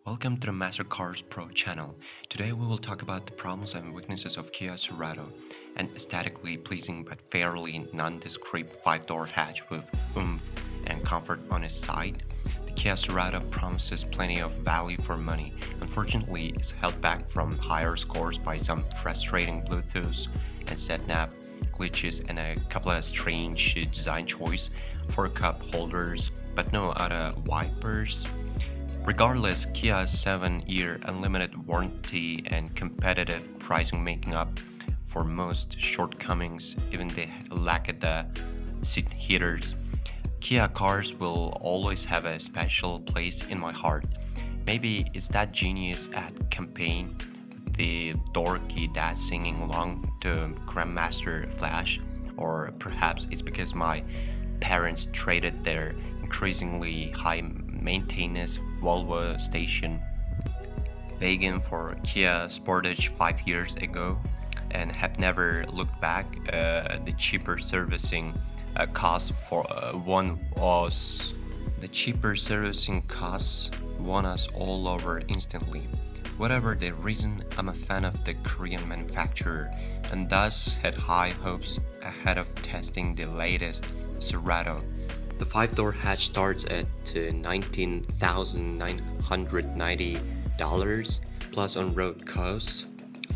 Welcome to the MasterCars Pro channel. Today we will talk about the problems and weaknesses of Kia Cerato, an aesthetically pleasing but fairly nondescript 5-door hatch with oomph and comfort on its side. The Kia Cerato promises plenty of value for money. Unfortunately, it's held back from higher scores by some frustrating Bluetooth and sat-nav glitches and a couple of strange design choice for cup holders, but no other wipers. Regardless, Kia's 7-year unlimited warranty and competitive pricing making up for most shortcomings, even the lack of the seat heaters. Kia cars will always have a special place in my heart. Maybe it's that genius ad campaign, the dorky dad singing along to Grandmaster Flash, or perhaps it's because my parents traded their increasingly high maintenance Volvo station wagon for Kia Sportage 5 years ago and have never looked back. The cheaper servicing costs for one was the cheaper servicing costs won us all over instantly. Whatever the reason, I'm a fan of the Korean manufacturer and thus had high hopes ahead of testing the latest Cerato. The 5-door hatch starts at $19,990 plus on-road costs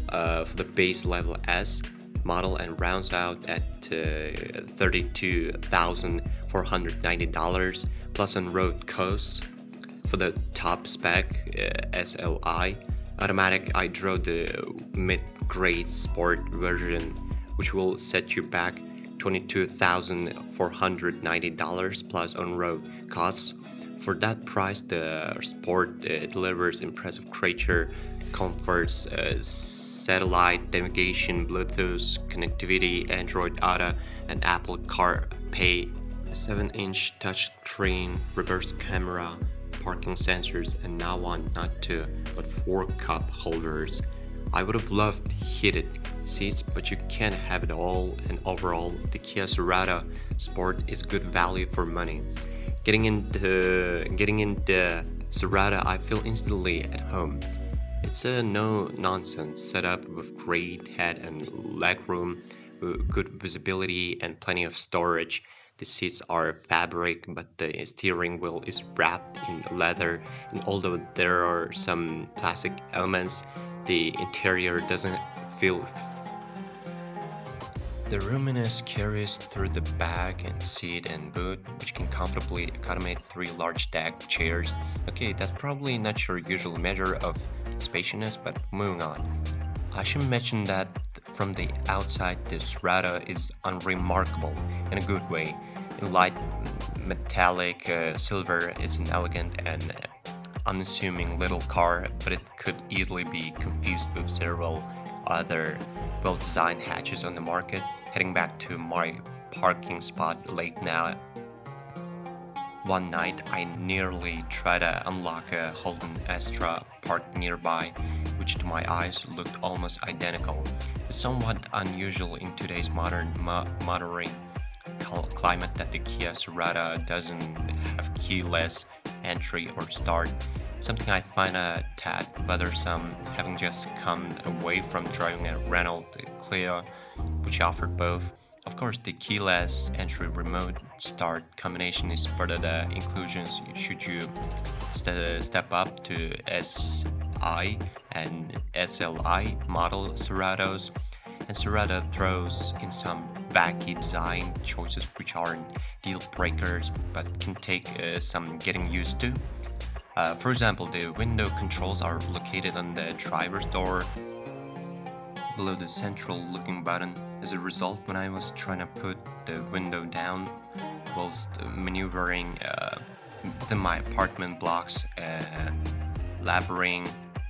for the base level S model and rounds out at $32,490 plus on-road costs for the top spec SLI. Automatic, I drove the mid-grade sport version, which will set you back $22,490 plus on-road costs. For that price, the Sport delivers impressive creature comforts, satellite navigation, Bluetooth connectivity, Android Auto, and Apple CarPlay, a 7-inch touchscreen, reverse camera, parking sensors, and now one, not two, but 4 cup holders. I would have loved heated seats, but you can't have it all, and overall, the Kia Cerato Sport is good value for money. Getting into Cerato, I feel instantly at home. It's a no-nonsense setup with great head and legroom, good visibility, and plenty of storage. The seats are fabric, but the steering wheel is wrapped in leather, and although there are some plastic elements, the interior doesn't feel. The roominess carries through the back and seat and boot, which can comfortably accommodate 3 large deck chairs. Okay, that's probably not your usual measure of spaciousness, but moving on. I should mention that from the outside, the Cerato is unremarkable in a good way. In light metallic silver, it's an elegant and unassuming little car, but it could easily be confused with several other well-designed hatches on the market. Heading back to my parking spot late now, one night I nearly tried to unlock a Holden Astra parked nearby, which to my eyes looked almost identical. It's somewhat unusual in today's modern motoring climate that the Kia Cerato doesn't have keyless entry or start, something I find a tad bothersome, having just come away from driving a Renault Clio, which offered both. Of course, the keyless entry remote start combination is part of the inclusions should you step up to SI and SLI model Ceratos. And Cerato throws in some wacky design choices which aren't deal breakers but can take some getting used to. For example, the window controls are located on the driver's door below the central looking button. As a result, when I was trying to put the window down whilst maneuvering within my apartment blocks, laboring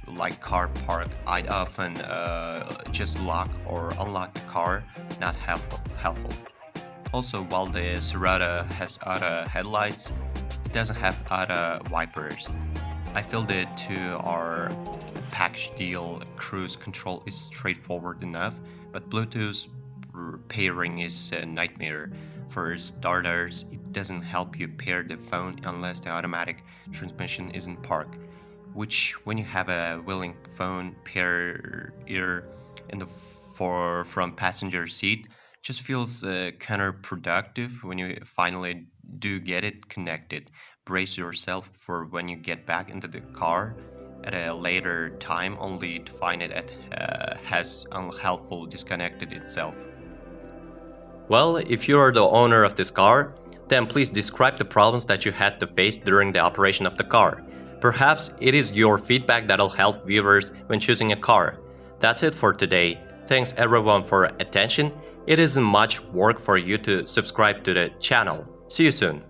like car park, I'd often just lock or unlock the car, not helpful. Also, while the Cerato has auto headlights, it doesn't have auto wipers. I feel the two are a package deal. Cruise control is straightforward enough, but Bluetooth pairing is a nightmare. For starters, it doesn't help you pair the phone unless the automatic transmission is in park, which when you have a willing phone pair ear in the from passenger seat just feels counterproductive when you finally do get it connected. Brace yourself for when you get back into the car at a later time only to find it has unhelpful disconnected itself. Well, if you are the owner of this car, then please describe the problems that you had to face during the operation of the car. Perhaps it is your feedback that'll help viewers when choosing a car. That's it for today. Thanks everyone for attention. It isn't much work for you to subscribe to the channel. See you soon.